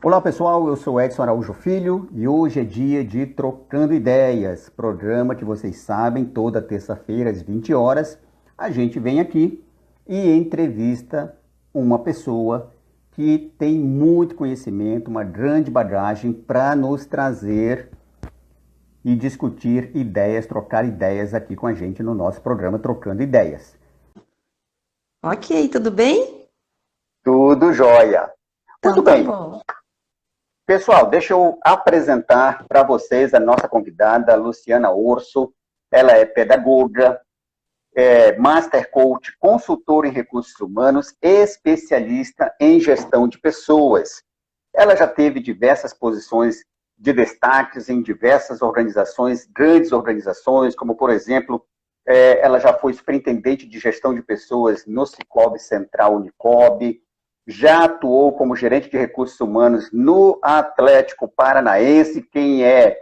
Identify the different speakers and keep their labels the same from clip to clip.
Speaker 1: Olá pessoal, eu sou Edson Araújo Filho e hoje é dia de Trocando Ideias, programa que vocês sabem, toda terça-feira às 20 horas, a gente vem aqui e entrevista uma pessoa que tem muito conhecimento, uma grande bagagem para nos trazer e discutir ideias, trocar ideias aqui com a gente no nosso programa Trocando Ideias.
Speaker 2: Ok, tudo bem?
Speaker 1: Tudo jóia! Muito
Speaker 2: Então tá
Speaker 1: bem.
Speaker 2: bom.
Speaker 1: Pessoal, deixa eu apresentar para vocês a nossa convidada, Luciana Orso. Ela é pedagoga, Master Coach, consultora em recursos humanos, especialista em gestão de pessoas. Ela já teve diversas posições de destaques em diversas organizações, grandes organizações, como, por exemplo, ela já foi superintendente de gestão de pessoas no Sicoob Central Unicob, já atuou como gerente de recursos humanos no Atlético Paranaense. Quem é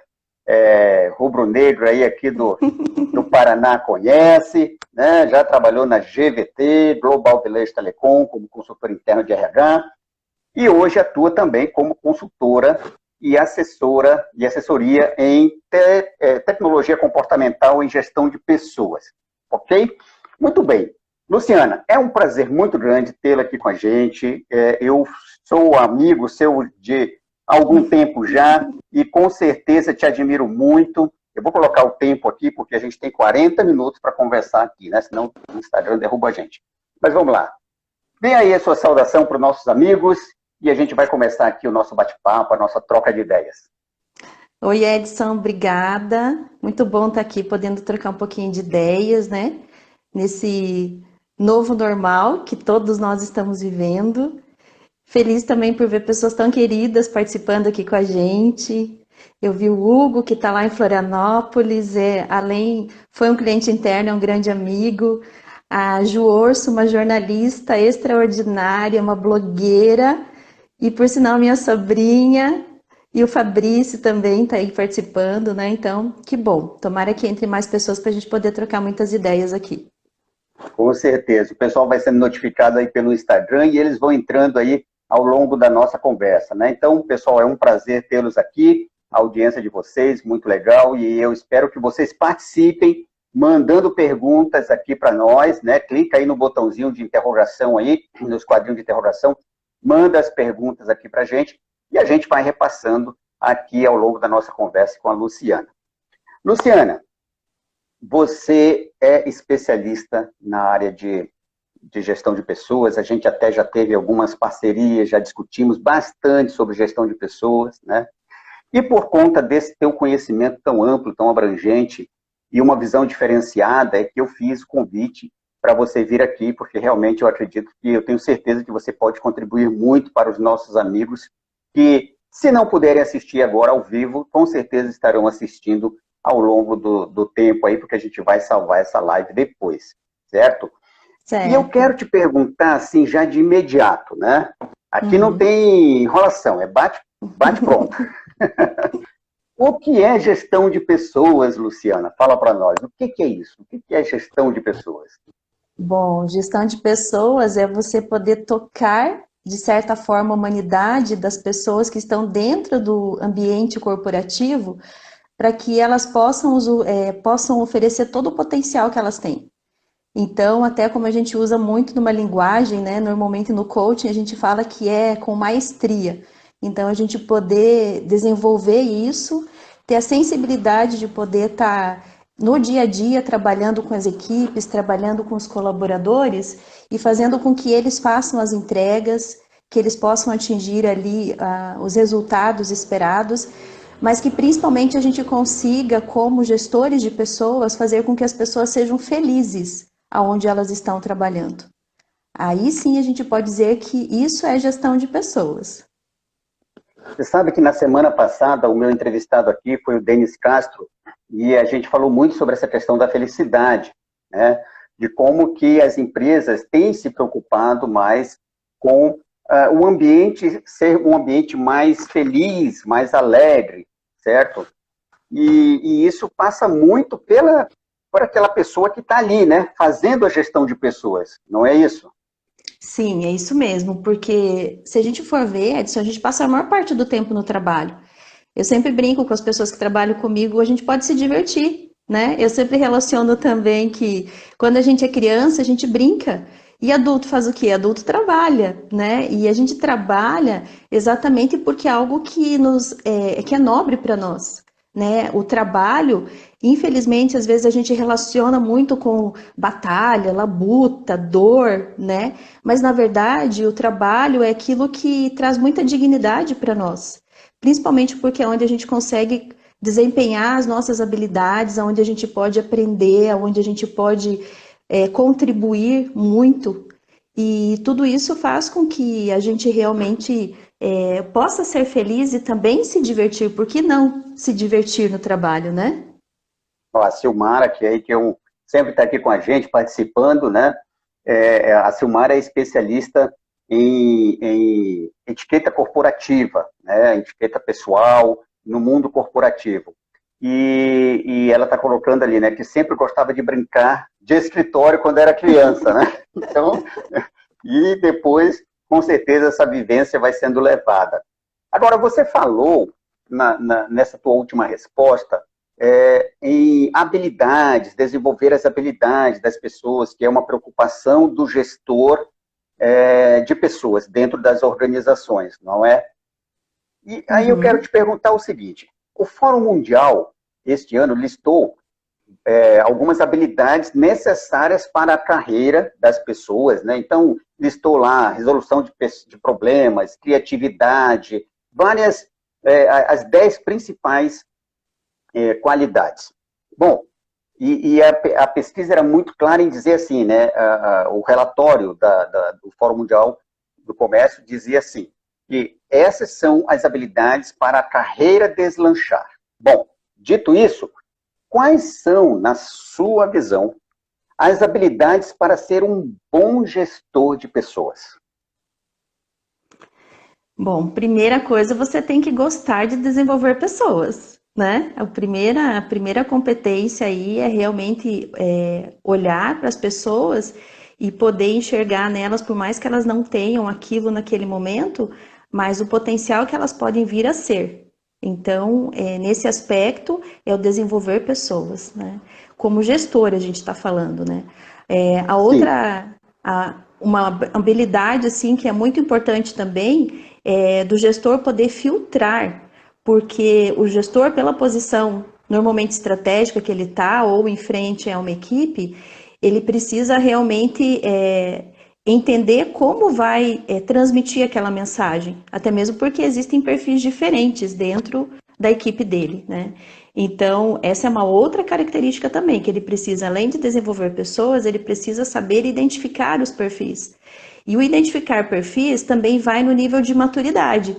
Speaker 1: rubro-negro aí aqui do Paraná conhece, né? Já trabalhou na GVT, Global Village Telecom, como consultor interno de RH, e hoje atua também como consultora e assessoria em tecnologia comportamental e gestão de pessoas. Ok? Muito bem. Luciana, é um prazer muito grande tê-la aqui com a gente. Eu sou amigo seu de algum tempo já e com certeza te admiro muito. Eu vou colocar o tempo aqui porque a gente tem 40 minutos para conversar aqui, né? Senão o Instagram derruba a gente. Mas vamos lá. Dê aí a sua saudação para os nossos amigos e a gente vai começar aqui o nosso bate-papo, a nossa troca de ideias.
Speaker 2: Oi, Edson, obrigada. Muito bom estar aqui podendo trocar um pouquinho de ideias, né? Nesse novo normal que todos nós estamos vivendo. Feliz também por ver pessoas tão queridas participando aqui com a gente. Eu vi o Hugo, que está lá em Florianópolis, foi um cliente interno, é um grande amigo. A Ju Orso, uma jornalista extraordinária, uma blogueira, e por sinal minha sobrinha, e o Fabrício também está aí participando, né? Então, que bom. Tomara que entre mais pessoas para a gente poder trocar muitas ideias aqui.
Speaker 1: Com certeza. O pessoal vai sendo notificado aí pelo Instagram e eles vão entrando aí ao longo da nossa conversa, né? Então, pessoal, é um prazer tê-los aqui, a audiência de vocês, muito legal, e eu espero que vocês participem, mandando perguntas aqui para nós, né? Clica aí no botãozinho de interrogação aí, nos quadrinhos de interrogação, manda as perguntas aqui para a gente, e a gente vai repassando aqui ao longo da nossa conversa com a Luciana. Luciana, você é especialista na área de gestão de pessoas, a gente até já teve algumas parcerias, já discutimos bastante sobre gestão de pessoas, né? E por conta desse teu conhecimento tão amplo, tão abrangente, e uma visão diferenciada, é que eu fiz o convite para você vir aqui, porque realmente eu acredito que, eu tenho certeza que você pode contribuir muito para os nossos amigos, que se não puderem assistir agora ao vivo, com certeza estarão assistindo ao longo do tempo aí, porque a gente vai salvar essa live depois, certo? E eu
Speaker 2: Certo.
Speaker 1: quero te perguntar, assim, já de imediato, né? Aqui não
Speaker 2: Uhum.
Speaker 1: tem enrolação, é bate pronto. O que é gestão de pessoas, Luciana? Fala para nós, o que é isso? O que é gestão de pessoas?
Speaker 2: Bom, gestão de pessoas é você poder tocar, de certa forma, a humanidade das pessoas que estão dentro do ambiente corporativo para que elas possam oferecer todo o potencial que elas têm. Então, até como a gente usa muito numa linguagem, né? Normalmente no coaching a gente fala que é com maestria. Então, a gente poder desenvolver isso, ter a sensibilidade de poder estar no dia a dia trabalhando com as equipes, trabalhando com os colaboradores e fazendo com que eles façam as entregas, que eles possam atingir ali os resultados esperados, mas que principalmente a gente consiga, como gestores de pessoas, fazer com que as pessoas sejam felizes aonde elas estão trabalhando. Aí sim a gente pode dizer que isso é gestão de pessoas.
Speaker 1: Você sabe que na semana passada o meu entrevistado aqui foi o Denis Castro e a gente falou muito sobre essa questão da felicidade, né? De como que as empresas têm se preocupado mais com o ambiente ser um ambiente mais feliz, mais alegre, certo? E isso passa muito por aquela pessoa que está ali, né? Fazendo a gestão de pessoas, não é isso?
Speaker 2: Sim, é isso mesmo, porque se a gente for ver, Edson, a gente passa a maior parte do tempo no trabalho. Eu sempre brinco com as pessoas que trabalham comigo, a gente pode se divertir, né? Eu sempre relaciono também que quando a gente é criança, a gente brinca. E adulto faz o quê? Adulto trabalha, né? E a gente trabalha exatamente porque é algo que que é nobre para nós, né? O trabalho, infelizmente, às vezes a gente relaciona muito com batalha, labuta, dor, né? Mas na verdade, o trabalho é aquilo que traz muita dignidade para nós. Principalmente porque é onde a gente consegue desempenhar as nossas habilidades, onde a gente pode aprender, onde a gente pode contribuir muito. E tudo isso faz com que a gente realmente possa ser feliz e também se divertir. Por que não se divertir no trabalho, né?
Speaker 1: Ó, a Silmara, que sempre está aqui com a gente, participando, né? A Silmara é especialista em etiqueta corporativa, né? Etiqueta pessoal no mundo corporativo. E ela está colocando ali, né, que sempre gostava de brincar de escritório quando era criança, né? Então, e depois, com certeza, essa vivência vai sendo levada. Agora, você falou, nessa tua última resposta, em habilidades, desenvolver as habilidades das pessoas, que é uma preocupação do gestor de pessoas dentro das organizações, não é? E aí eu quero
Speaker 2: Uhum.
Speaker 1: te perguntar o seguinte: o Fórum Mundial, este ano, listou algumas habilidades necessárias para a carreira das pessoas, né? Então, listou lá resolução de problemas, criatividade, várias, as 10 principais qualidades. Bom, a pesquisa era muito clara em dizer assim, né? O relatório do Fórum Mundial do Comércio dizia assim, que essas são as habilidades para a carreira deslanchar. Bom, dito isso, quais são, na sua visão, as habilidades para ser um bom gestor de pessoas?
Speaker 2: Bom, primeira coisa, você tem que gostar de desenvolver pessoas, né? A primeira competência aí é realmente olhar para as pessoas e poder enxergar nelas, por mais que elas não tenham aquilo naquele momento, mas o potencial que elas podem vir a ser. Então, nesse aspecto, é o desenvolver pessoas, né? Como gestor, a gente está falando, né? A
Speaker 1: Sim,
Speaker 2: outra, uma habilidade, assim, que é muito importante também, do gestor poder filtrar, porque o gestor, pela posição normalmente estratégica que ele está, ou em frente a uma equipe, ele precisa realmente entender como vai transmitir aquela mensagem, até mesmo porque existem perfis diferentes dentro da equipe dele, né? Então, essa é uma outra característica também, que ele precisa, além de desenvolver pessoas, ele precisa saber identificar os perfis. E o identificar perfis também vai no nível de maturidade,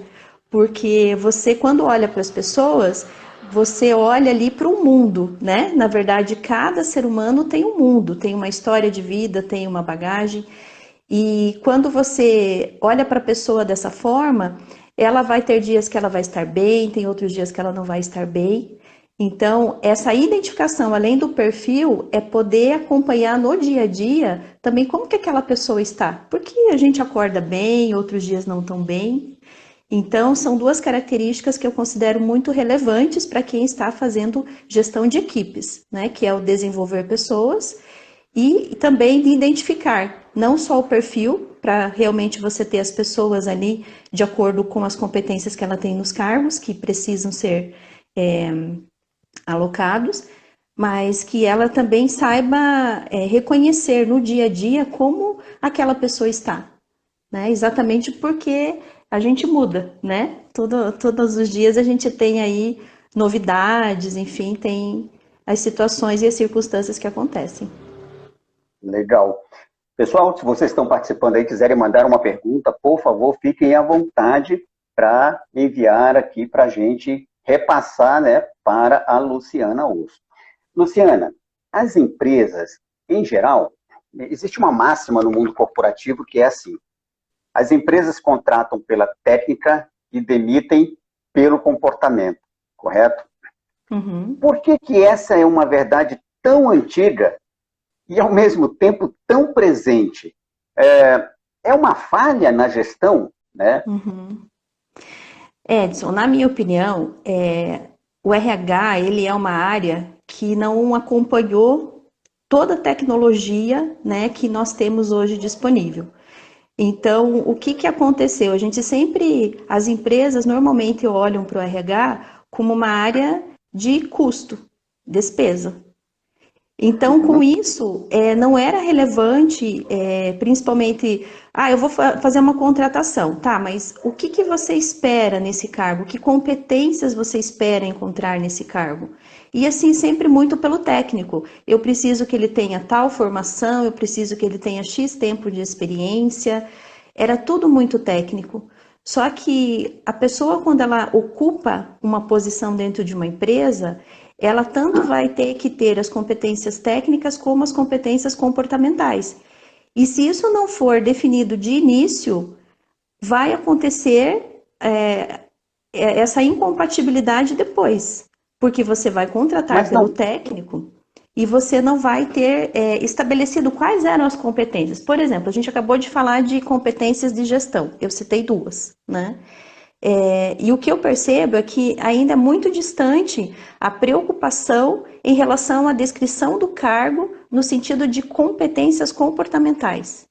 Speaker 2: porque você, quando olha para as pessoas, você olha ali para o mundo, né? Na verdade, cada ser humano tem um mundo, tem uma história de vida, tem uma bagagem. E quando você olha para a pessoa dessa forma, ela vai ter dias que ela vai estar bem, tem outros dias que ela não vai estar bem. Então, essa identificação, além do perfil, é poder acompanhar no dia a dia também como que aquela pessoa está. Porque a gente acorda bem, outros dias não tão bem. Então, são duas características que eu considero muito relevantes para quem está fazendo gestão de equipes, né? Que é o desenvolver pessoas e também de identificar não só o perfil, para realmente você ter as pessoas ali de acordo com as competências que ela tem nos cargos, que precisam ser alocados, mas que ela também saiba reconhecer no dia a dia como aquela pessoa está, né? Exatamente porque a gente muda, né? Todos os dias a gente tem aí novidades, enfim, tem as situações e as circunstâncias que acontecem.
Speaker 1: legal. Pessoal, se vocês estão participando aí, quiserem mandar uma pergunta, por favor, fiquem à vontade para enviar aqui para a gente repassar, né, para a Luciana Urso. Luciana, as empresas, em geral, existe uma máxima no mundo corporativo que é assim: as empresas contratam pela técnica e demitem pelo comportamento, correto?
Speaker 2: Uhum.
Speaker 1: Por que que essa é uma verdade tão antiga e, ao mesmo tempo, tão presente? é uma falha na gestão, né?
Speaker 2: Uhum. Edson, na minha opinião, o RH ele é uma área que não acompanhou toda a tecnologia, né, que nós temos hoje disponível. Então, o que que aconteceu? As empresas normalmente olham para o RH como uma área de custo, despesa. Então, com
Speaker 1: Uhum.
Speaker 2: isso, não era relevante, principalmente, eu vou fazer uma contratação, tá, mas o que que você espera nesse cargo? Que competências você espera encontrar nesse cargo? E assim, sempre muito pelo técnico. Eu preciso que ele tenha tal formação, eu preciso que ele tenha X tempo de experiência. Era tudo muito técnico. Só que a pessoa, quando ela ocupa uma posição dentro de uma empresa, ela tanto vai ter que ter as competências técnicas como as competências comportamentais. E se isso não for definido de início, vai acontecer essa incompatibilidade depois, porque você vai contratar
Speaker 1: Mas
Speaker 2: pelo
Speaker 1: não,
Speaker 2: técnico e você não vai ter estabelecido quais eram as competências. Por exemplo, a gente acabou de falar de competências de gestão, eu citei duas, né? E o que eu percebo é que ainda é muito distante a preocupação em relação à descrição do cargo no sentido de competências comportamentais.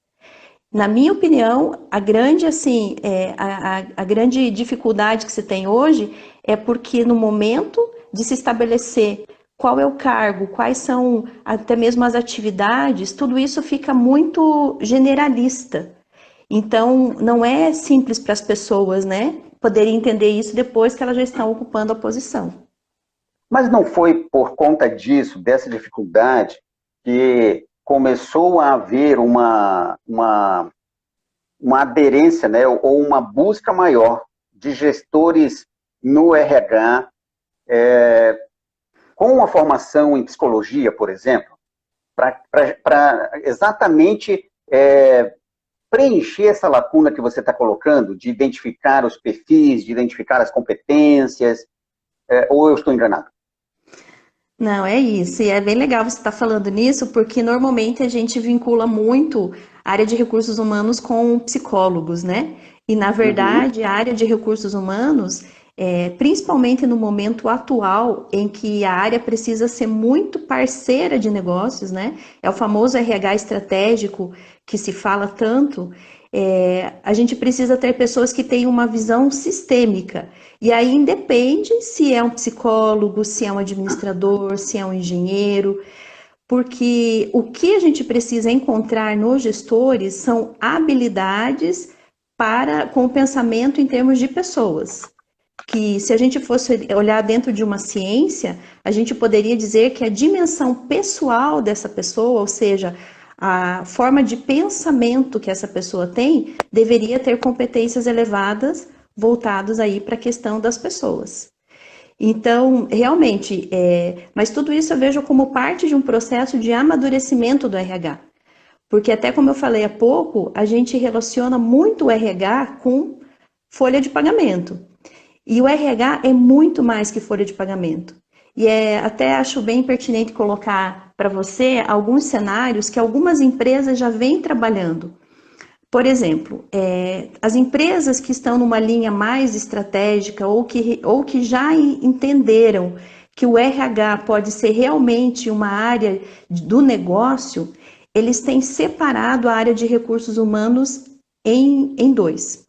Speaker 2: Na minha opinião, a grande dificuldade que se tem hoje é porque no momento de se estabelecer qual é o cargo, quais são até mesmo as atividades, tudo isso fica muito generalista. Então, não é simples para as pessoas, né, poderem entender isso depois que elas já estão ocupando a posição.
Speaker 1: mas não foi por conta disso, dessa dificuldade, que começou a haver uma aderência, né, ou uma busca maior de gestores no RH, com uma formação em psicologia, por exemplo, para exatamente preencher essa lacuna que você está colocando, de identificar os perfis, de identificar as competências, ou eu estou enganado?
Speaker 2: Não, é isso. E é bem legal você estar falando nisso, porque normalmente a gente vincula muito a área de recursos humanos com psicólogos, né? E, na
Speaker 1: Uhum.
Speaker 2: verdade, a área de recursos humanos, principalmente no momento atual, em que a área precisa ser muito parceira de negócios, né? É o famoso RH estratégico que se fala tanto. A gente precisa ter pessoas que tenham uma visão sistêmica. E aí independe se é um psicólogo, se é um administrador, se é um engenheiro, porque o que a gente precisa encontrar nos gestores são habilidades com o pensamento em termos de pessoas. Que se a gente fosse olhar dentro de uma ciência, a gente poderia dizer que a dimensão pessoal dessa pessoa, ou seja, a forma de pensamento que essa pessoa tem, deveria ter competências elevadas voltadas aí para a questão das pessoas. Então, realmente, mas tudo isso eu vejo como parte de um processo de amadurecimento do RH. Porque até como eu falei há pouco, a gente relaciona muito o RH com folha de pagamento. E o RH é muito mais que folha de pagamento. E até acho bem pertinente colocar para você alguns cenários que algumas empresas já vêm trabalhando. Por exemplo, as empresas que estão numa linha mais estratégica ou que já entenderam que o RH pode ser realmente uma área do negócio, eles têm separado a área de recursos humanos em dois.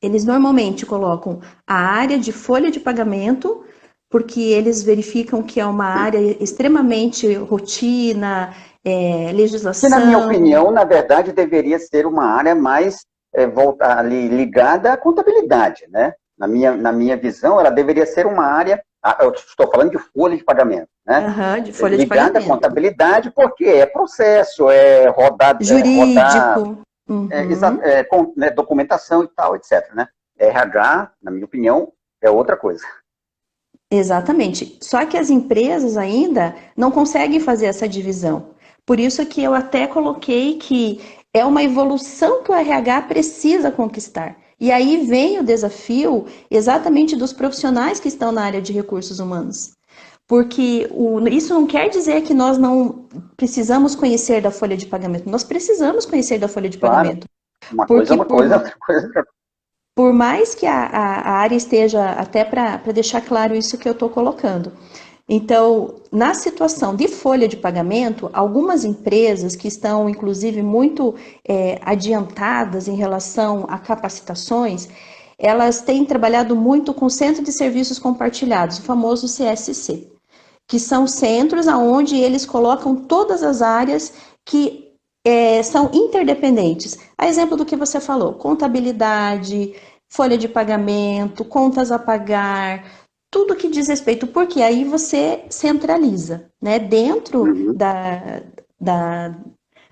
Speaker 2: Eles normalmente colocam a área de folha de pagamento, porque eles verificam que é uma área extremamente rotina,
Speaker 1: Que, na minha
Speaker 2: legislação.
Speaker 1: opinião, na verdade, deveria ser uma área mais ali, ligada à contabilidade, né? Na minha visão, ela deveria ser uma área, eu estou falando de folha de pagamento, né?
Speaker 2: Aham, de folha de
Speaker 1: Ligada à
Speaker 2: pagamento.
Speaker 1: contabilidade, porque é processo, rodar,
Speaker 2: Jurídico. Uhum.
Speaker 1: né, documentação e tal, etc. Né? RH, na minha opinião, é outra coisa.
Speaker 2: Exatamente. Só que as empresas ainda não conseguem fazer essa divisão. Por isso que eu até coloquei que é uma evolução que o RH precisa conquistar. E aí vem o desafio exatamente dos profissionais que estão na área de recursos humanos. Porque isso não quer dizer que nós não precisamos conhecer da folha de pagamento. Nós precisamos conhecer da folha de
Speaker 1: Claro.
Speaker 2: pagamento.
Speaker 1: Uma coisa é
Speaker 2: Porque
Speaker 1: uma coisa, outra coisa é outra coisa.
Speaker 2: por mais que a área esteja, até para deixar claro isso que eu estou colocando. Então, na situação de folha de pagamento, algumas empresas que estão, inclusive, muito adiantadas em relação a capacitações, elas têm trabalhado muito com Centro de Serviços Compartilhados, o famoso CSC, que são centros onde eles colocam todas as áreas que são interdependentes. A exemplo do que você falou, contabilidade, folha de pagamento, contas a pagar, tudo que diz respeito, porque aí você centraliza, né? Dentro
Speaker 1: Uhum.
Speaker 2: da,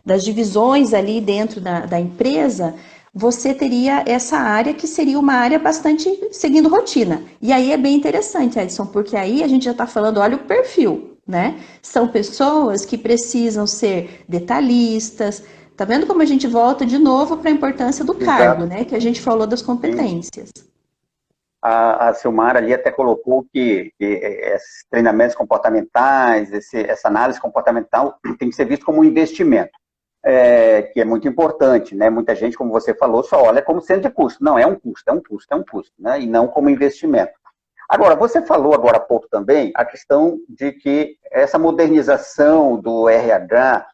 Speaker 2: das divisões ali dentro da empresa, você teria essa área que seria uma área bastante seguindo rotina. E aí é bem interessante, Edson, porque aí a gente já está falando, olha o perfil, né? São pessoas que precisam ser detalhistas. Tá vendo como a gente volta de novo para a importância do cargo,
Speaker 1: Exato.
Speaker 2: né? Que a gente falou das
Speaker 1: Sim.
Speaker 2: competências.
Speaker 1: A Silmara ali até colocou que esses treinamentos comportamentais, essa análise comportamental tem que ser visto como um investimento, que é muito importante, né? Muita gente, como você falou, só olha como sendo de custo. Não, é um custo, é um custo, é um custo, né? E não como investimento. Agora, você falou agora há pouco também a questão de que essa modernização do RH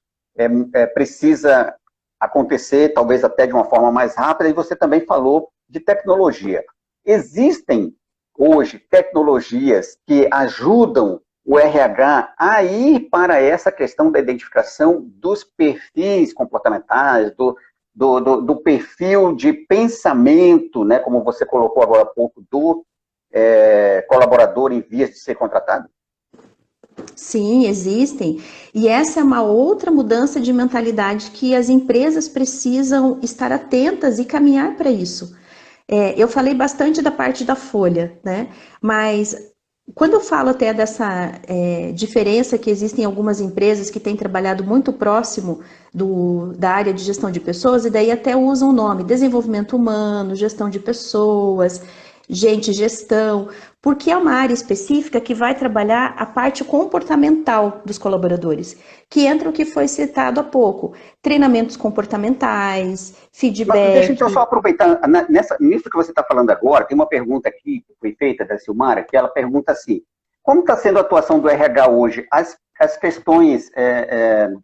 Speaker 1: precisa acontecer, talvez até de uma forma mais rápida, e você também falou de tecnologia. Existem hoje tecnologias que ajudam o RH a ir para essa questão da identificação dos perfis comportamentais, do perfil de pensamento, né, como você colocou agora há pouco, do colaborador em vias de ser contratado?
Speaker 2: Sim, existem. E essa é uma outra mudança de mentalidade que as empresas precisam estar atentas e caminhar para isso. Eu falei bastante da parte da folha, né? Mas quando eu falo até dessa diferença que existem algumas empresas que têm trabalhado muito próximo da área de gestão de pessoas, e daí até usam o nome desenvolvimento humano, gestão de pessoas, gestão, porque é uma área específica que vai trabalhar a parte comportamental dos colaboradores, que entra o que foi citado há pouco, treinamentos comportamentais,
Speaker 1: Mas deixa eu
Speaker 2: feedback.
Speaker 1: só aproveitar, nisso que você está falando agora, tem uma pergunta aqui que foi feita da Silmara, que ela pergunta assim, como está sendo a atuação do RH hoje? As questões,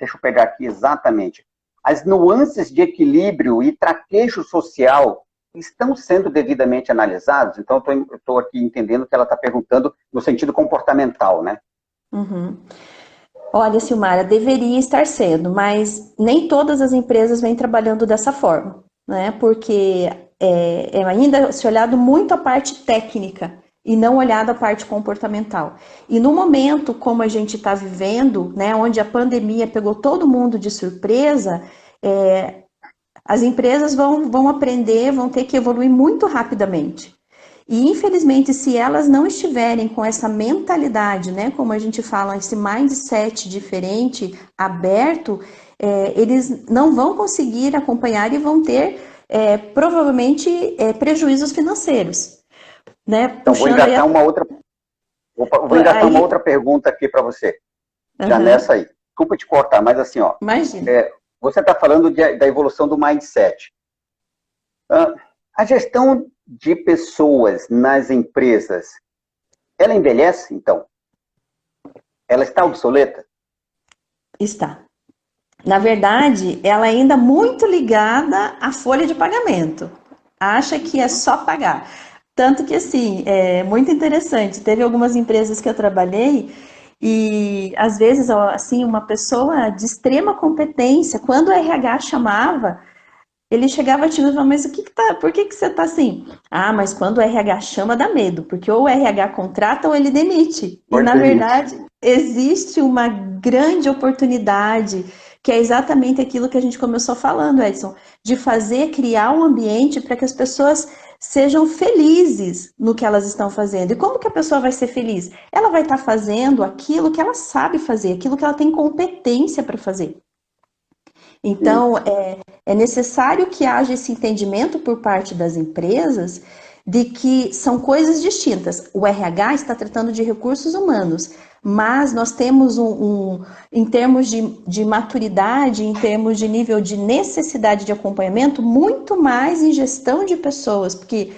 Speaker 1: deixa eu pegar aqui exatamente, as nuances de equilíbrio e traquejo social estão sendo devidamente analisados? Então, eu estou aqui entendendo que ela está perguntando no sentido comportamental, né?
Speaker 2: Uhum. Olha, Silmara, deveria estar sendo, mas nem todas as empresas vêm trabalhando dessa forma, né? Porque ainda se olhado muito a parte técnica e não olhado a parte comportamental. E no momento como a gente está vivendo, né, onde a pandemia pegou todo mundo de surpresa, as empresas vão aprender, vão ter que evoluir muito rapidamente. E infelizmente, se elas não estiverem com essa mentalidade, né, como a gente fala, esse mindset diferente, aberto, eles não vão conseguir acompanhar e vão ter provavelmente prejuízos financeiros, né?
Speaker 1: Então,
Speaker 2: Puxando aí,
Speaker 1: vou engatar uma
Speaker 2: aí
Speaker 1: outra pergunta aqui para você, já
Speaker 2: uhum,
Speaker 1: nessa aí. Desculpa te cortar, mas assim, ó,
Speaker 2: imagina.
Speaker 1: você está falando da evolução do mindset. A gestão de pessoas nas empresas, ela envelhece, então? Ela está obsoleta?
Speaker 2: Está. Na verdade, ela ainda muito ligada à folha de pagamento. Acha que é
Speaker 1: Uhum.
Speaker 2: só pagar. Tanto que, assim, é muito interessante. Teve algumas empresas que eu trabalhei e, às vezes, assim, uma pessoa de extrema competência, quando o RH chamava, ele chegava tímido e falava, mas por que que você tá assim? Ah, mas quando o RH chama dá medo, porque ou o RH contrata ou ele demite. E
Speaker 1: Pode
Speaker 2: na
Speaker 1: demite.
Speaker 2: verdade, existe uma grande oportunidade, que é exatamente aquilo que a gente começou falando, Edson, de fazer, criar um ambiente para que as pessoas sejam felizes no que elas estão fazendo. E como que a pessoa vai ser feliz? Ela vai estar fazendo aquilo que ela sabe fazer, aquilo que ela tem competência para fazer.
Speaker 1: Sim.
Speaker 2: Então, é necessário que haja esse entendimento por parte das empresas de que são coisas distintas. O RH está tratando de recursos humanos, mas nós temos em termos de maturidade, em termos de nível de necessidade de acompanhamento, muito mais em gestão de pessoas, porque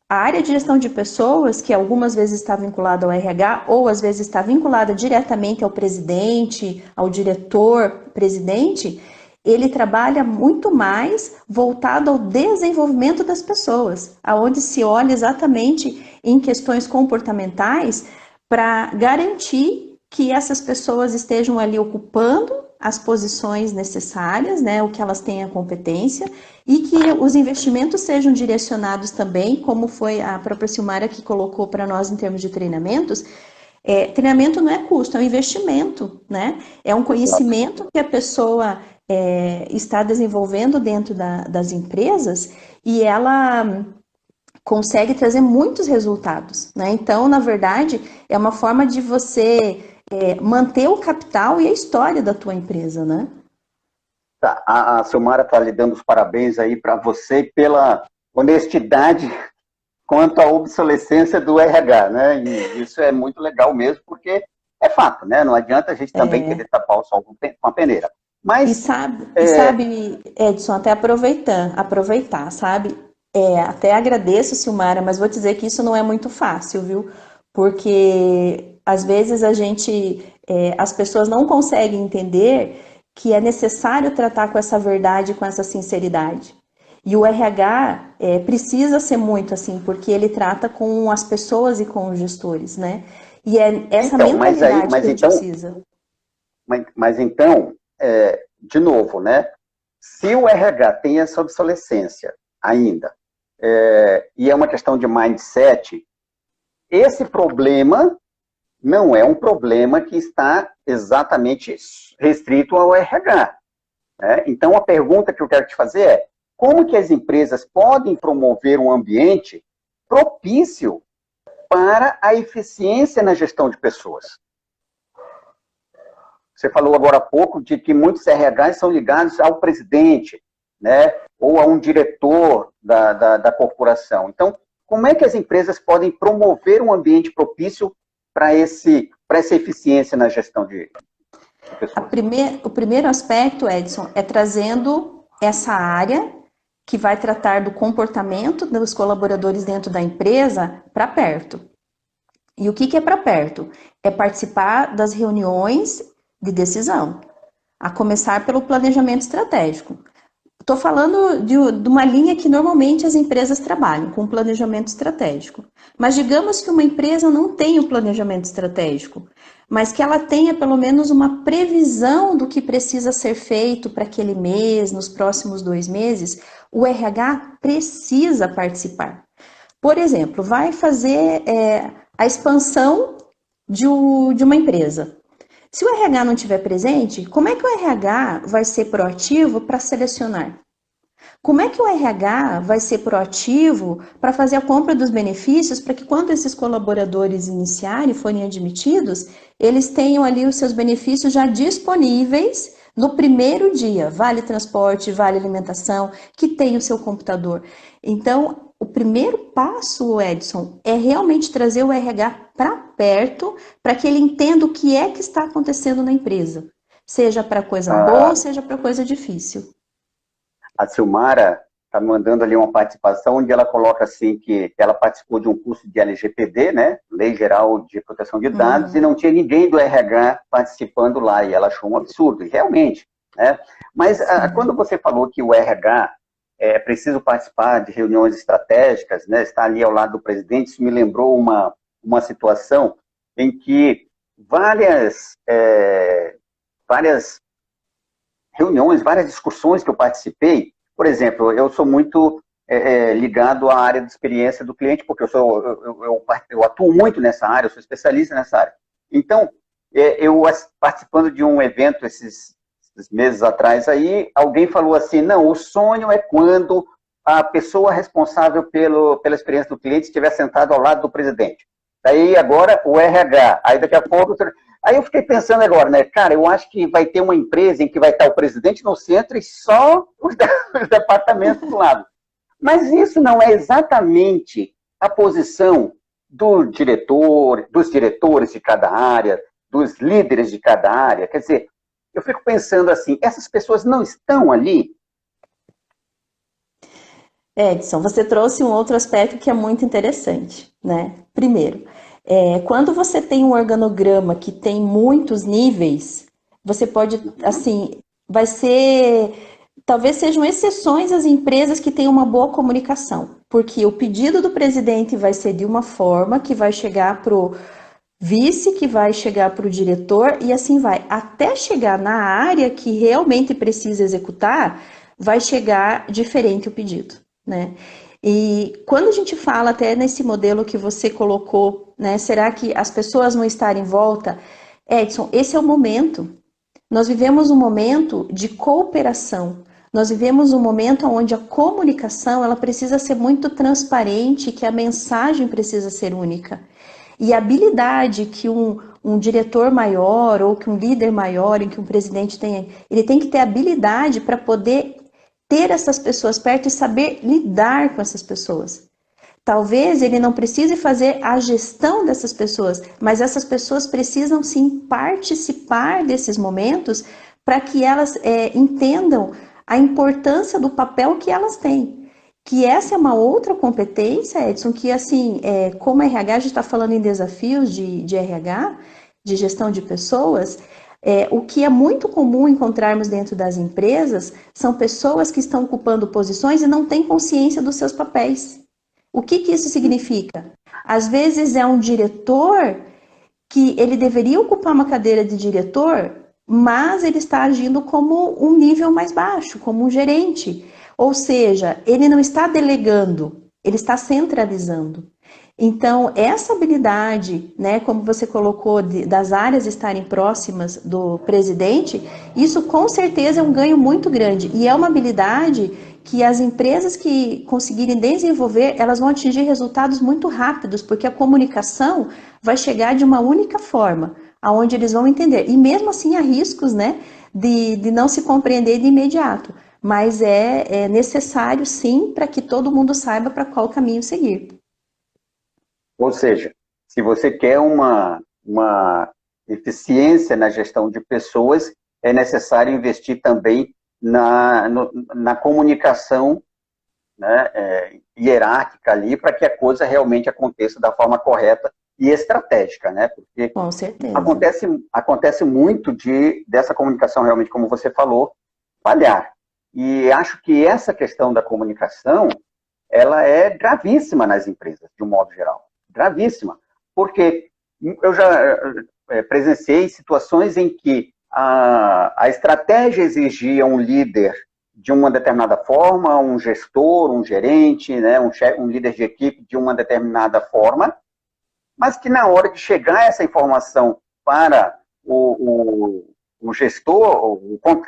Speaker 2: a área de gestão de pessoas, que algumas vezes está vinculada ao RH, ou às vezes está vinculada diretamente ao presidente, ao diretor-presidente, ele trabalha muito mais voltado ao desenvolvimento das pessoas, aonde se olha exatamente em questões comportamentais para garantir que essas pessoas estejam ali ocupando as posições necessárias, né, o que elas têm a competência, e que os investimentos sejam direcionados também, como foi a própria Silmara que colocou para nós em termos de treinamentos. Treinamento não é custo, é um investimento, né? É um conhecimento que a pessoa está desenvolvendo dentro das empresas e ela consegue trazer muitos resultados, né? Então, na verdade, é uma forma de você manter o capital e a história da tua empresa, né?
Speaker 1: Tá, a Silmara está lhe dando os parabéns aí para você pela honestidade quanto à obsolescência do RH, né? E isso é muito legal mesmo, porque é fato, né? Não adianta a gente também querer tapar o sol com a peneira. Mas,
Speaker 2: e sabe, Edson, até aproveitar, sabe? Até agradeço, Silmara, mas vou dizer que isso não é muito fácil, viu? Porque às vezes as pessoas não conseguem entender que é necessário tratar com essa verdade, com essa sinceridade. E o RH precisa ser muito assim, porque ele trata com as pessoas e com os gestores, né? E é essa mentalidade que a gente precisa.
Speaker 1: Mas então, de novo, né? Se o RH tem essa obsolescência ainda, e é uma questão de mindset, esse problema não é um problema que está exatamente restrito ao RH. Né? Então, a pergunta que eu quero te fazer é: como que as empresas podem promover um ambiente propício para a eficiência na gestão de pessoas? Você falou agora há pouco de que muitos RHs são ligados ao presidente, né? Ou a um diretor da corporação. Então, como é que as empresas podem promover um ambiente propício para essa eficiência na gestão de pessoas?
Speaker 2: O primeiro aspecto, Edson, é trazendo essa área que vai tratar do comportamento dos colaboradores dentro da empresa para perto. E o que é para perto? É participar das reuniões de decisão, a começar pelo planejamento estratégico. Estou falando de uma linha que normalmente as empresas trabalham, com planejamento estratégico. Mas digamos que uma empresa não tenha um planejamento estratégico, mas que ela tenha pelo menos uma previsão do que precisa ser feito para aquele mês, nos próximos 2 meses, o RH precisa participar. Por exemplo, vai fazer a expansão de uma empresa. Se o RH não estiver presente, como é que o RH vai ser proativo para selecionar? Como é que o RH vai ser proativo para fazer a compra dos benefícios para que quando esses colaboradores iniciarem e forem admitidos, eles tenham ali os seus benefícios já disponíveis no primeiro dia? Vale transporte, vale alimentação, que tem o seu computador. Então, o primeiro passo, Edson, é realmente trazer o RH para perto, para que ele entenda o que é que está acontecendo na empresa. Seja para coisa boa, seja para coisa difícil.
Speaker 1: A Silmara está mandando ali uma participação onde ela coloca assim que ela participou de um curso de LGPD, né, Lei Geral de Proteção de Dados, e não tinha ninguém do RH participando lá, e ela achou um absurdo, e realmente, né? Mas quando você falou que o RH é preciso participar de reuniões estratégicas, né, estar ali ao lado do presidente, isso me lembrou uma situação em que várias reuniões, várias discussões que eu participei, por exemplo, eu sou muito ligado à área de experiência do cliente, porque eu atuo muito nessa área, eu sou especialista nessa área. Então, eu participando de um evento esses meses atrás aí, alguém falou assim: não, o sonho é quando a pessoa responsável pela experiência do cliente estiver sentada ao lado do presidente. Daí agora o RH, aí daqui a pouco... Aí eu fiquei pensando agora, né, cara, eu acho que vai ter uma empresa em que vai estar o presidente no centro e só os departamentos do lado. Mas isso não é exatamente a posição do diretor, dos diretores de cada área, dos líderes de cada área. Quer dizer, eu fico pensando assim, essas pessoas não estão ali.
Speaker 2: Edson, você trouxe um outro aspecto que é muito interessante, né? Primeiro, quando você tem um organograma que tem muitos níveis, você pode, assim, vai ser, talvez sejam exceções as empresas que têm uma boa comunicação, porque o pedido do presidente vai ser de uma forma que vai chegar para o vice, que vai chegar para o diretor e assim vai, até chegar na área que realmente precisa executar, vai chegar diferente o pedido, né? E quando a gente fala até nesse modelo que você colocou, né, será que as pessoas vão estar em volta? Edson, esse é o momento. Nós vivemos um momento de cooperação. Nós vivemos um momento onde a comunicação ela precisa ser muito transparente, que a mensagem precisa ser única. E a habilidade que um diretor maior ou que um líder maior, em que um presidente tenha, ele tem que ter habilidade para poder ter essas pessoas perto e saber lidar com essas pessoas. Talvez ele não precise fazer a gestão dessas pessoas, mas essas pessoas precisam sim participar desses momentos para que elas entendam a importância do papel que elas têm. Que essa é uma outra competência, Edson, que assim, como RH, a gente está falando em desafios de RH, de gestão de pessoas, o que é muito comum encontrarmos dentro das empresas são pessoas que estão ocupando posições e não têm consciência dos seus papéis. O que isso significa? Às vezes é um diretor que ele deveria ocupar uma cadeira de diretor, mas ele está agindo como um nível mais baixo, como um gerente. Ou seja, ele não está delegando, ele está centralizando. Então, essa habilidade, né, como você colocou, das áreas estarem próximas do presidente, isso com certeza é um ganho muito grande. E é uma habilidade que as empresas que conseguirem desenvolver, elas vão atingir resultados muito rápidos, porque a comunicação vai chegar de uma única forma, aonde eles vão entender. E mesmo assim há riscos, né, de não se compreender de imediato. Mas é necessário, sim, para que todo mundo saiba para qual caminho seguir.
Speaker 1: Ou seja, se você quer uma eficiência na gestão de pessoas, é necessário investir também na comunicação, né, hierárquica ali, para que a coisa realmente aconteça da forma correta e estratégica, né? Porque
Speaker 2: Com certeza.
Speaker 1: acontece muito dessa comunicação, realmente, como você falou, falhar. E acho que essa questão da comunicação, ela é gravíssima nas empresas, de um modo geral. Gravíssima. Porque eu já presenciei situações em que a estratégia exigia um líder de uma determinada forma, um gestor, um gerente, né, um líder de equipe de uma determinada forma, mas que na hora de chegar essa informação para o gestor,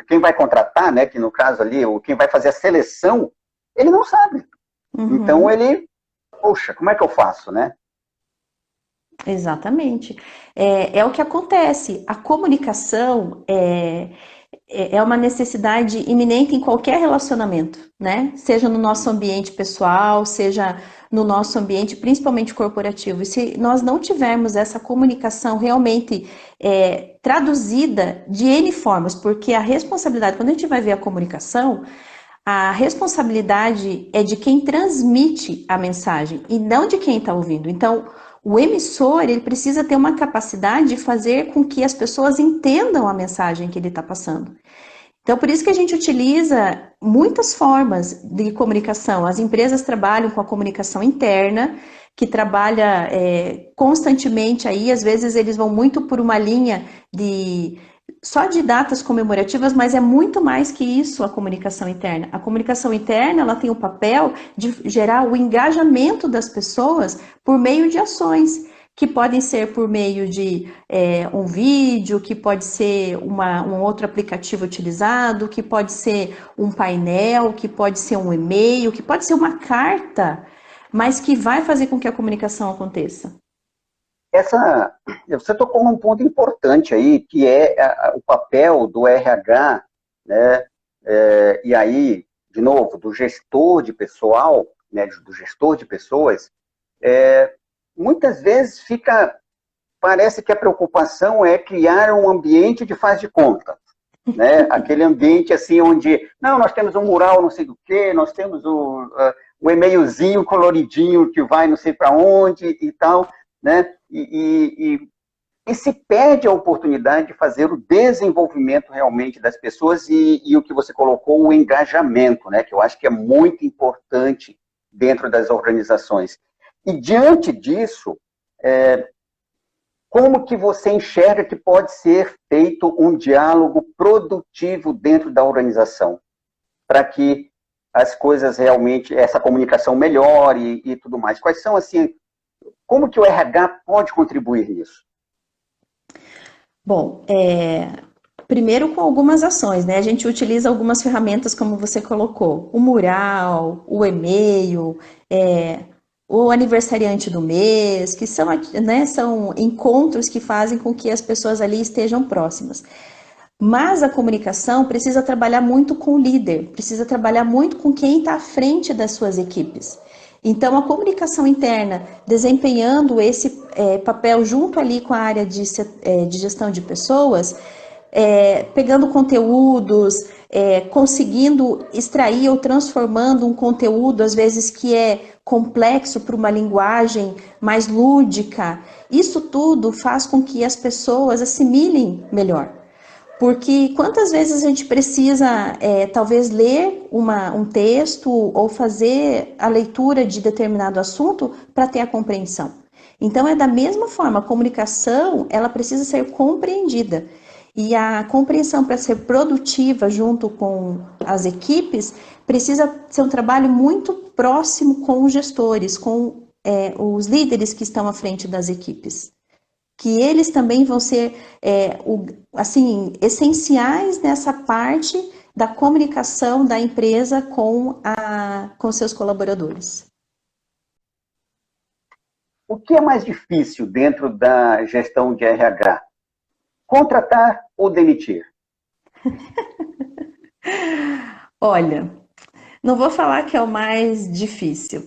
Speaker 1: quem vai contratar, né, que no caso ali, quem vai fazer a seleção, ele não sabe.
Speaker 2: Uhum.
Speaker 1: Então ele, poxa, como é que eu faço, né?
Speaker 2: Exatamente. É o que acontece. A comunicação é uma necessidade iminente em qualquer relacionamento, né? Seja no nosso ambiente pessoal, seja no nosso ambiente, principalmente corporativo. E se nós não tivermos essa comunicação realmente traduzida de N formas, porque a responsabilidade, quando a gente vai ver a comunicação, a responsabilidade é de quem transmite a mensagem e não de quem está ouvindo. Então, o emissor ele precisa ter uma capacidade de fazer com que as pessoas entendam a mensagem que ele está passando. Então, por isso que a gente utiliza muitas formas de comunicação. As empresas trabalham com a comunicação interna, que trabalha constantemente aí, às vezes eles vão muito por uma linha só de datas comemorativas, mas é muito mais que isso a comunicação interna. A comunicação interna, ela tem o papel de gerar o engajamento das pessoas por meio de ações, que podem ser por meio de um vídeo, que pode ser um outro aplicativo utilizado, que pode ser um painel, que pode ser um e-mail, que pode ser uma carta, mas que vai fazer com que a comunicação aconteça.
Speaker 1: Você tocou num ponto importante aí, que é o papel do RH, né? E aí, de novo, do gestor de pessoal, né, do gestor de pessoas, muitas vezes parece que a preocupação é criar um ambiente de faz de conta, né? Aquele ambiente assim onde, não, nós temos um mural não sei do que, nós temos o e-mailzinho coloridinho que vai não sei para onde e tal, né? E se perde a oportunidade de fazer o desenvolvimento realmente das pessoas e o que você colocou, o engajamento, né? Que eu acho que é muito importante dentro das organizações. E diante disso, como que você enxerga que pode ser feito um diálogo produtivo dentro da organização, para que as coisas realmente, essa comunicação melhore e tudo mais? Quais são, assim, como que o RH pode contribuir nisso?
Speaker 2: Bom, primeiro com algumas ações, né? A gente utiliza algumas ferramentas, como você colocou, o mural, o e-mail, o aniversariante do mês, que são, né, são encontros que fazem com que as pessoas ali estejam próximas. Mas a comunicação precisa trabalhar muito com o líder, precisa trabalhar muito com quem está à frente das suas equipes. Então, a comunicação interna, desempenhando esse papel junto ali com a área de gestão de pessoas, pegando conteúdos, conseguindo extrair ou transformando um conteúdo, às vezes que é complexo para uma linguagem mais lúdica. Isso tudo faz com que as pessoas assimilem melhor. Porque quantas vezes a gente precisa, talvez, ler um texto ou fazer a leitura de determinado assunto para ter a compreensão. Então, é da mesma forma, a comunicação, ela precisa ser compreendida. E a compreensão, para ser produtiva junto com as equipes, precisa ser um trabalho muito próximo com os gestores, com os líderes que estão à frente das equipes. Que eles também vão ser, assim, essenciais nessa parte da comunicação da empresa com seus colaboradores.
Speaker 1: O que é mais difícil dentro da gestão de RH? Contratar ou demitir?
Speaker 2: Olha, não vou falar que é o mais difícil.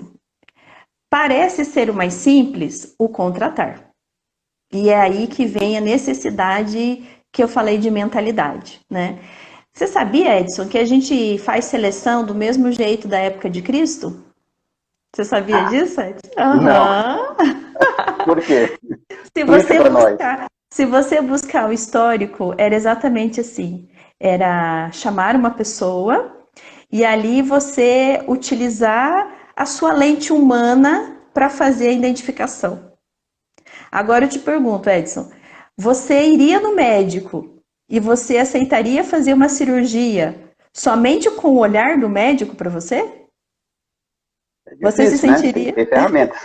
Speaker 2: Parece ser o mais simples, o contratar. E é aí que vem a necessidade que eu falei de mentalidade, né? Você sabia, Edson, que a gente faz seleção do mesmo jeito da época de Cristo? Você sabia disso, Edson?
Speaker 1: Não. Por quê?
Speaker 2: Se você buscar o histórico, era exatamente assim. Era chamar uma pessoa e ali você utilizar a sua lente humana para fazer a identificação. Agora eu te pergunto, Edson, você iria no médico e você aceitaria fazer uma cirurgia somente com o olhar do médico para você? Você se sentiria?
Speaker 1: Né? Tem ferramentas.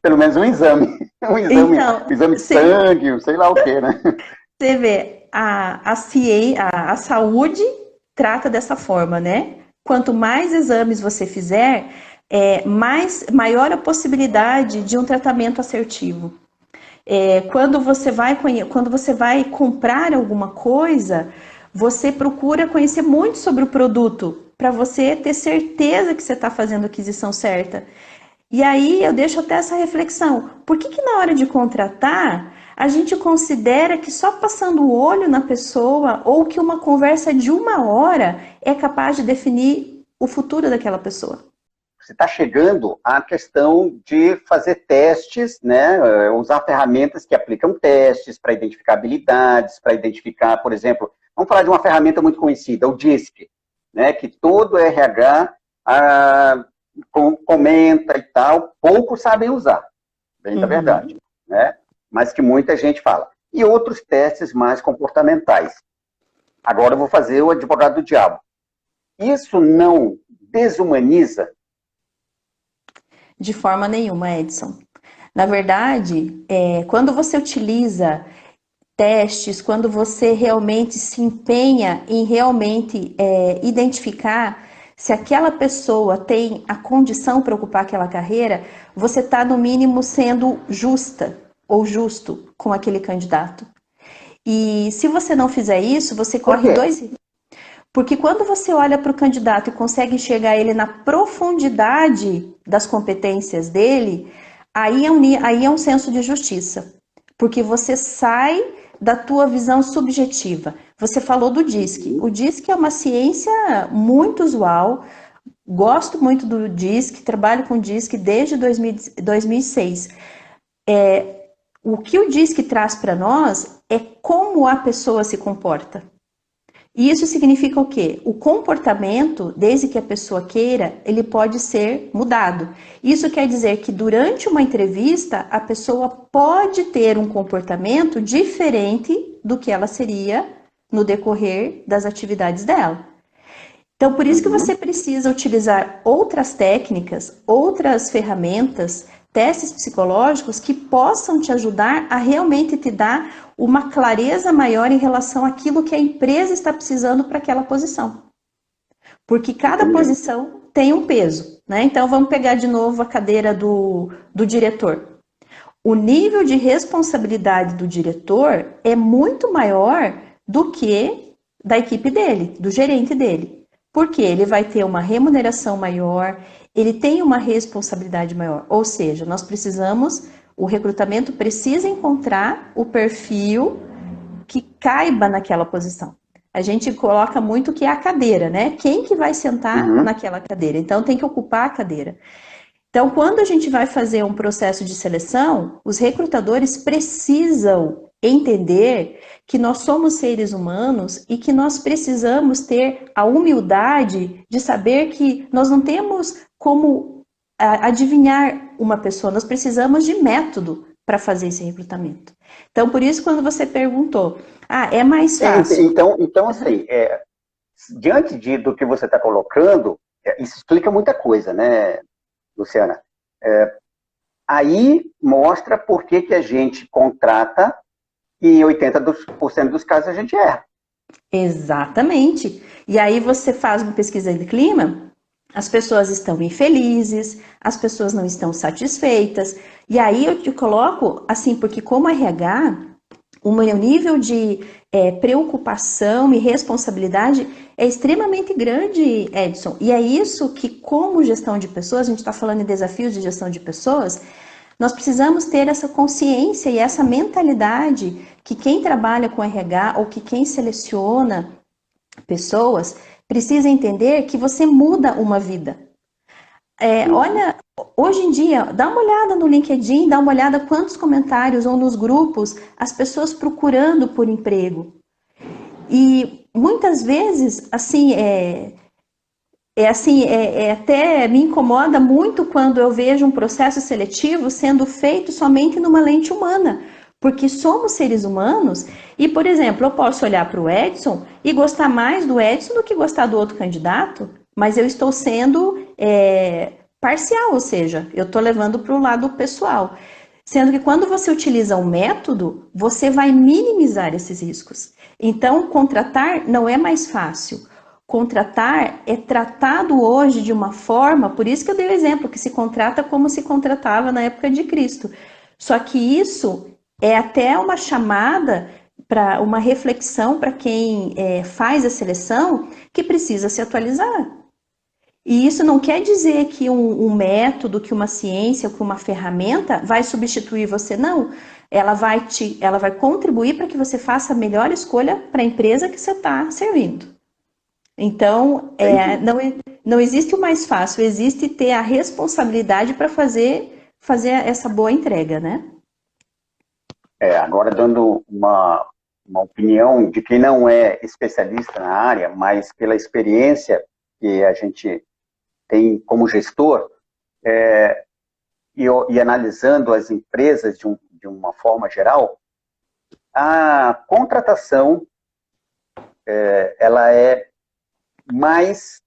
Speaker 1: Pelo menos um exame.
Speaker 2: Então,
Speaker 1: um exame de sangue, sei lá o quê, né?
Speaker 2: Você vê, a saúde trata dessa forma, né? Quanto mais exames você fizer, maior a possibilidade de um tratamento assertivo. Quando você vai comprar alguma coisa, você procura conhecer muito sobre o produto, para você ter certeza que você está fazendo a aquisição certa. E aí eu deixo até essa reflexão. Por que na hora de contratar, a gente considera que só passando o olho na pessoa ou que uma conversa de 1 hora é capaz de definir o futuro daquela pessoa?
Speaker 1: Você está chegando à questão de fazer testes, né? Usar ferramentas que aplicam testes para identificar habilidades, para identificar, por exemplo, vamos falar de uma ferramenta muito conhecida, o DISC, né? Que todo RH comenta e tal, poucos sabem usar, bem da verdade, né? Mas que muita gente fala. E outros testes mais comportamentais. Agora eu vou fazer o advogado do diabo. Isso não desumaniza?
Speaker 2: De forma nenhuma, Edson. Na verdade, quando você utiliza testes, quando você realmente se empenha em realmente identificar se aquela pessoa tem a condição para ocupar aquela carreira, você está, no mínimo, sendo justa ou justo com aquele candidato. E se você não fizer isso, você corre Porque quando você olha para o candidato e consegue enxergar ele na profundidade das competências dele, aí é um senso de justiça. Porque você sai da tua visão subjetiva. Você falou do DISC. O DISC é uma ciência muito usual. Gosto muito do DISC, trabalho com DISC desde 2006. O que o DISC traz para nós é como a pessoa se comporta. E isso significa o quê? O comportamento, desde que a pessoa queira, ele pode ser mudado. Isso quer dizer que durante uma entrevista, a pessoa pode ter um comportamento diferente do que ela seria no decorrer das atividades dela. Então, por isso que você precisa utilizar outras técnicas, outras ferramentas, testes psicológicos que possam te ajudar a realmente te dar uma clareza maior em relação àquilo que a empresa está precisando para aquela posição. Porque cada posição tem um peso, né? Então, vamos pegar de novo a cadeira do diretor. O nível de responsabilidade do diretor é muito maior do que da equipe dele, do gerente dele. Porque ele vai ter uma remuneração maior, ele tem uma responsabilidade maior. Ou seja, nós precisamos, o recrutamento precisa encontrar o perfil que caiba naquela posição. A gente coloca muito que é a cadeira, né? Quem que vai sentar naquela cadeira? Então, tem que ocupar a cadeira. Então, quando a gente vai fazer um processo de seleção, os recrutadores precisam entender que nós somos seres humanos e que nós precisamos ter a humildade de saber que nós não temos como adivinhar uma pessoa, nós precisamos de método para fazer esse recrutamento. Então, por isso, quando você perguntou, é mais fácil.
Speaker 1: Então assim, diante do que você está colocando, isso explica muita coisa, né, Luciana? Aí mostra por que a gente contrata e em 80% dos casos a gente erra.
Speaker 2: Exatamente. E aí você faz uma pesquisa de clima, as pessoas estão infelizes, as pessoas não estão satisfeitas. E aí eu te coloco assim, porque como RH, o meu nível de preocupação e responsabilidade é extremamente grande, Edson. E é isso que, como gestão de pessoas, a gente está falando em desafios de gestão de pessoas, nós precisamos ter essa consciência e essa mentalidade que quem trabalha com RH ou que quem seleciona pessoas precisa entender que você muda uma vida. Olha, hoje em dia, dá uma olhada no LinkedIn, dá uma olhada quantos comentários ou nos grupos as pessoas procurando por emprego. E muitas vezes, assim, até me incomoda muito quando eu vejo um processo seletivo sendo feito somente numa lente humana, porque somos seres humanos e, por exemplo, eu posso olhar para o Edson e gostar mais do Edson do que gostar do outro candidato, mas eu estou sendo parcial, ou seja, eu estou levando para o lado pessoal. Sendo que quando você utiliza um método, você vai minimizar esses riscos. Então, contratar não é mais fácil. Contratar é tratado hoje de uma forma, por isso que eu dei o exemplo, que se contrata como se contratava na época de Cristo. Só que isso é até uma chamada para uma reflexão para quem faz a seleção que precisa se atualizar. E isso não quer dizer que um método, que uma ciência, que uma ferramenta vai substituir você, não. Ela vai contribuir para que você faça a melhor escolha para a empresa que você está servindo. Então, não existe o mais fácil, existe ter a responsabilidade para fazer essa boa entrega, né?
Speaker 1: Agora dando uma opinião de quem não é especialista na área, mas pela experiência que a gente tem como gestor, e analisando as empresas de uma forma geral, a contratação ela é mais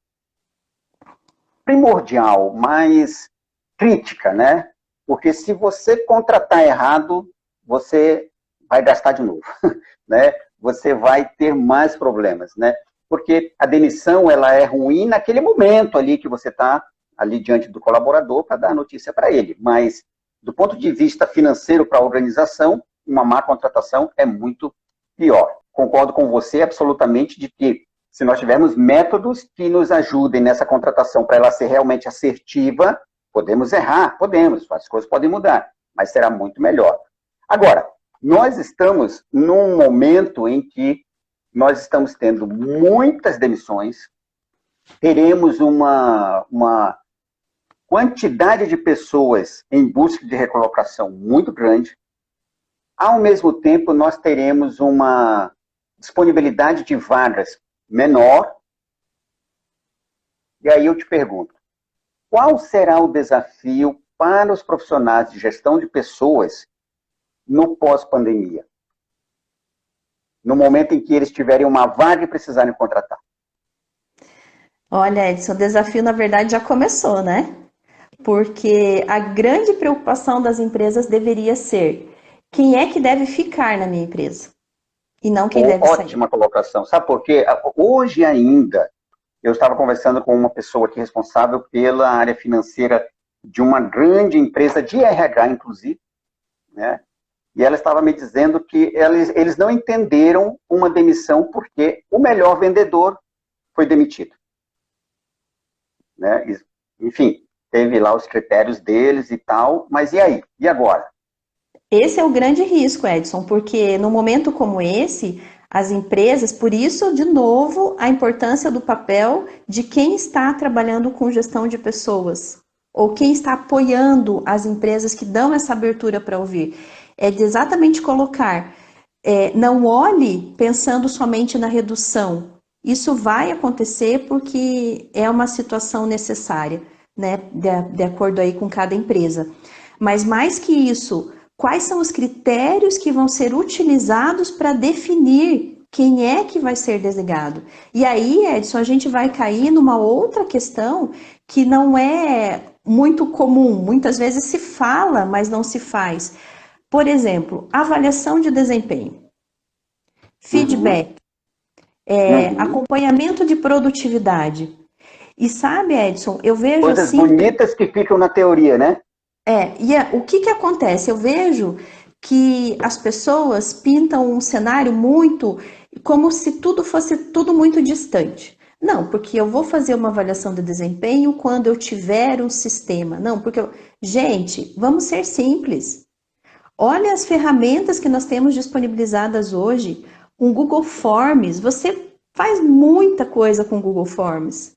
Speaker 1: primordial, mais crítica, né? Porque se você contratar errado, você vai gastar de novo, né? Você vai ter mais problemas, né? Porque a demissão ela é ruim naquele momento ali que você está ali diante do colaborador para dar a notícia para ele. Mas, do ponto de vista financeiro para a organização, uma má contratação é muito pior. Concordo com você absolutamente de que Se nós tivermos métodos que nos ajudem nessa contratação para ela ser realmente assertiva, podemos errar, podemos, as coisas podem mudar, mas será muito melhor. Agora, nós estamos num momento em que nós estamos tendo muitas demissões, teremos uma quantidade de pessoas em busca de recolocação muito grande. Ao mesmo tempo, nós teremos uma disponibilidade de vagas menor. E aí eu te pergunto, qual será o desafio para os profissionais de gestão de pessoas no pós-pandemia? No momento em que eles tiverem uma vaga e precisarem contratar?
Speaker 2: Olha, Edson, o desafio, na verdade, já começou, né? Porque a grande preocupação das empresas deveria ser quem é que deve ficar na minha empresa e não quem deve sair.
Speaker 1: Ótima colocação. Sabe por quê? Hoje ainda, eu estava conversando com uma pessoa aqui responsável pela área financeira de uma grande empresa de RH, inclusive, né? E ela estava me dizendo que eles não entenderam uma demissão porque o melhor vendedor foi demitido, né? Enfim, teve lá os critérios deles e tal, mas e aí? E agora?
Speaker 2: Esse é o grande risco, Edson, porque no momento como esse, as empresas, por isso, de novo, a importância do papel de quem está trabalhando com gestão de pessoas, ou quem está apoiando as empresas que dão essa abertura para ouvir. É de exatamente colocar, não olhe pensando somente na redução. Isso vai acontecer porque é uma situação necessária, né, de acordo aí com cada empresa. Mas mais que isso, quais são os critérios que vão ser utilizados para definir quem é que vai ser desligado? E aí, Edson, a gente vai cair numa outra questão que não é muito comum. Muitas vezes se fala, mas não se faz. Por exemplo, avaliação de desempenho, feedback, acompanhamento de produtividade. E sabe, Edson, eu vejo
Speaker 1: coisas
Speaker 2: assim...
Speaker 1: bonitas que ficam na teoria, né?
Speaker 2: O que acontece? Eu vejo que as pessoas pintam um cenário muito como se tudo fosse tudo muito distante. Não, porque eu vou fazer uma avaliação de desempenho quando eu tiver um sistema. Não, porque gente, vamos ser simples. Olha as ferramentas que nós temos disponibilizadas hoje. Um Google Forms, você faz muita coisa com o Google Forms.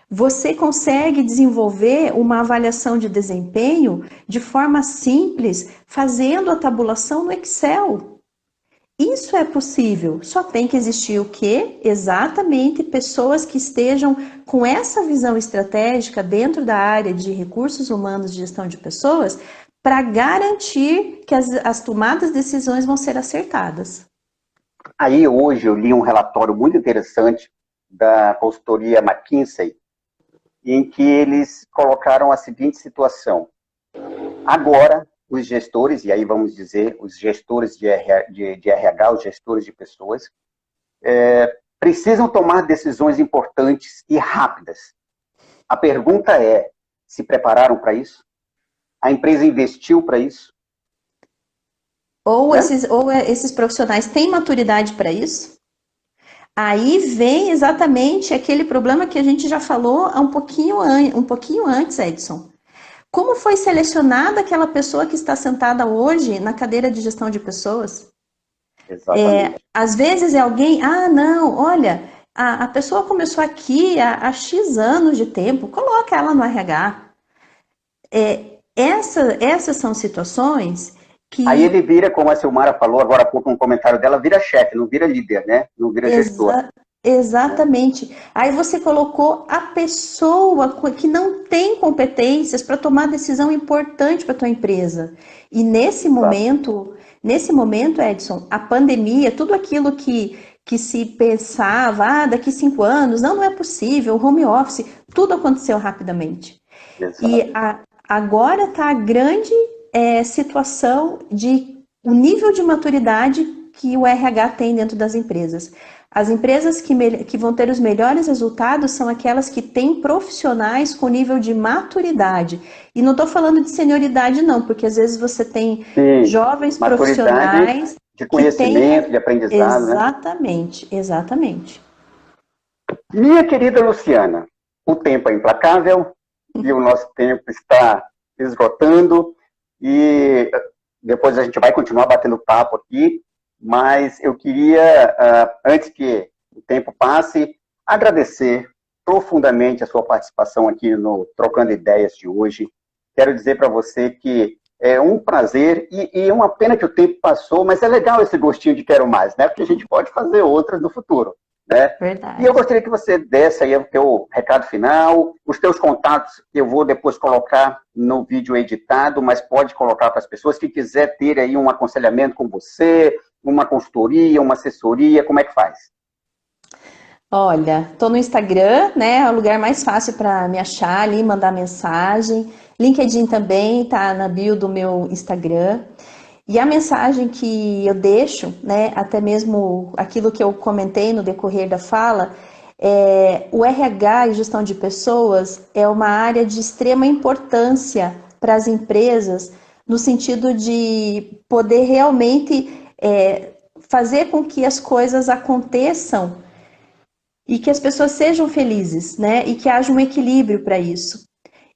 Speaker 2: Você consegue desenvolver uma avaliação de desempenho de forma simples, fazendo a tabulação no Excel. Isso é possível, só tem que existir o quê? Exatamente pessoas que estejam com essa visão estratégica dentro da área de recursos humanos e gestão de pessoas para garantir que as tomadas de decisões vão ser acertadas.
Speaker 1: Aí hoje eu li um relatório muito interessante da consultoria McKinsey, em que eles colocaram a seguinte situação. Agora, os gestores, e aí vamos dizer, os gestores de RH, os gestores de pessoas, precisam tomar decisões importantes e rápidas. A pergunta é, se prepararam para isso? A empresa investiu para isso?
Speaker 2: Ou esses profissionais têm maturidade para isso? Aí vem exatamente aquele problema que a gente já falou um pouquinho antes, Edson. Como foi selecionada aquela pessoa que está sentada hoje na cadeira de gestão de pessoas?
Speaker 1: Exatamente.
Speaker 2: Às vezes é alguém, não, olha, a pessoa começou aqui há X anos de tempo, coloca ela no RH. Essas são situações que...
Speaker 1: Aí ele vira, como a Silmara falou agora há pouco, um comentário dela, vira chefe, não vira líder, né? Não vira gestor.
Speaker 2: Exatamente. Aí você colocou a pessoa que não tem competências para tomar decisão importante para a tua empresa. E nesse momento, Edson, a pandemia, tudo aquilo que se pensava, daqui 5 anos, não é possível, home office, tudo aconteceu rapidamente. Exato. E agora está a grande situação de o nível de maturidade que o RH tem dentro das empresas. As empresas que vão ter os melhores resultados são aquelas que têm profissionais com nível de maturidade. E não estou falando de senioridade, não, porque às vezes você tem jovens profissionais
Speaker 1: de conhecimento, de aprendizado.
Speaker 2: Exatamente, né? Exatamente.
Speaker 1: Minha querida Luciana, o tempo é implacável e o nosso tempo está esgotando e depois a gente vai continuar batendo papo aqui, mas eu queria, antes que o tempo passe, agradecer profundamente a sua participação aqui no Trocando Ideias de hoje. Quero dizer para você que é um prazer e é uma pena que o tempo passou, mas é legal esse gostinho de quero mais, né? Porque a gente pode fazer outras no futuro, né?
Speaker 2: Verdade.
Speaker 1: E eu gostaria que você desse aí o teu recado final, os teus contatos, eu vou depois colocar no vídeo editado, mas pode colocar para as pessoas que quiser ter aí um aconselhamento com você, uma consultoria, uma assessoria, como é que faz?
Speaker 2: Olha, tô no Instagram, né? É o lugar mais fácil para me achar ali, mandar mensagem. LinkedIn também tá na bio do meu Instagram. E a mensagem que eu deixo, né, até mesmo aquilo que eu comentei no decorrer da fala, o RH e gestão de pessoas é uma área de extrema importância para as empresas, no sentido de poder realmente fazer com que as coisas aconteçam e que as pessoas sejam felizes, né, e que haja um equilíbrio para isso.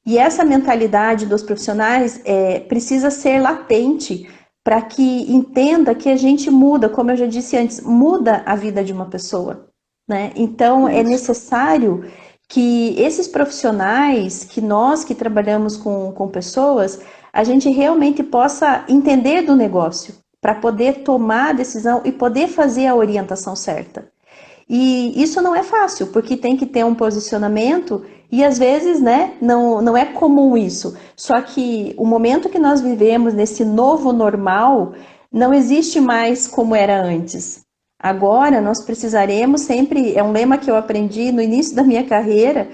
Speaker 2: E essa mentalidade dos profissionais precisa ser latente para que entenda que a gente muda, como eu já disse antes, muda a vida de uma pessoa, né? Então é
Speaker 1: Isso.
Speaker 2: necessário que esses profissionais, que nós que trabalhamos com pessoas, a gente realmente possa entender do negócio para poder tomar a decisão e poder fazer a orientação certa. E isso não é fácil, porque tem que ter um posicionamento e às vezes, né, não é comum isso. Só que o momento que nós vivemos nesse novo normal não existe mais como era antes. Agora nós precisaremos sempre, é um lema que eu aprendi no início da minha carreira,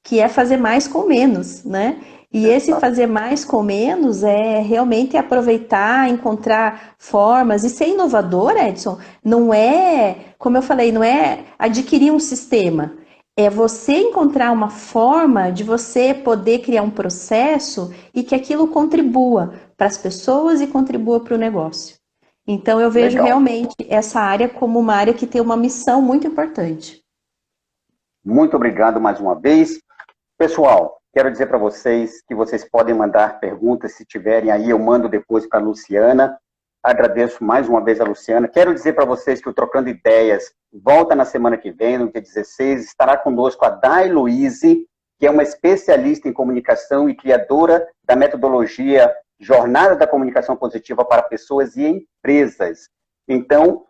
Speaker 2: que é fazer mais com menos, né? E esse fazer mais com menos é realmente aproveitar, encontrar formas e ser inovador, Edson, não é, como eu falei, não é adquirir um sistema, é você encontrar uma forma de você poder criar um processo e que aquilo contribua para as pessoas e contribua para o negócio. Então eu vejo
Speaker 1: Legal.
Speaker 2: realmente essa área como uma área que tem uma missão muito importante.
Speaker 1: Muito obrigado mais uma vez. Pessoal, quero dizer para vocês que vocês podem mandar perguntas, se tiverem aí, eu mando depois para a Luciana. Agradeço mais uma vez a Luciana. Quero dizer para vocês que o Trocando Ideias volta na semana que vem, no dia 16, estará conosco a Day Luize, que é uma especialista em comunicação e criadora da metodologia Jornada da Comunicação Positiva para Pessoas e Empresas. Então,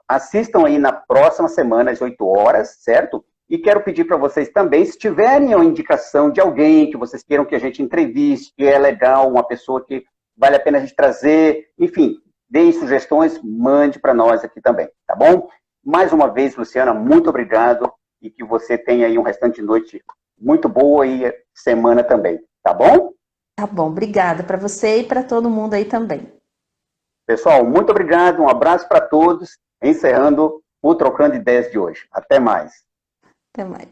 Speaker 1: assistam aí na próxima semana, às 8 horas, certo? E quero pedir para vocês também, se tiverem uma indicação de alguém que vocês queiram que a gente entreviste, que é legal, uma pessoa que vale a pena a gente trazer, enfim, deem sugestões, mande para nós aqui também, tá bom? Mais uma vez, Luciana, muito obrigado e que você tenha aí um restante de noite muito boa e semana também, tá bom?
Speaker 2: Tá bom, obrigada para você e para todo mundo aí também.
Speaker 1: Pessoal, muito obrigado, um abraço para todos, encerrando o Trocando Ideias de hoje. Até mais.
Speaker 2: Até mais.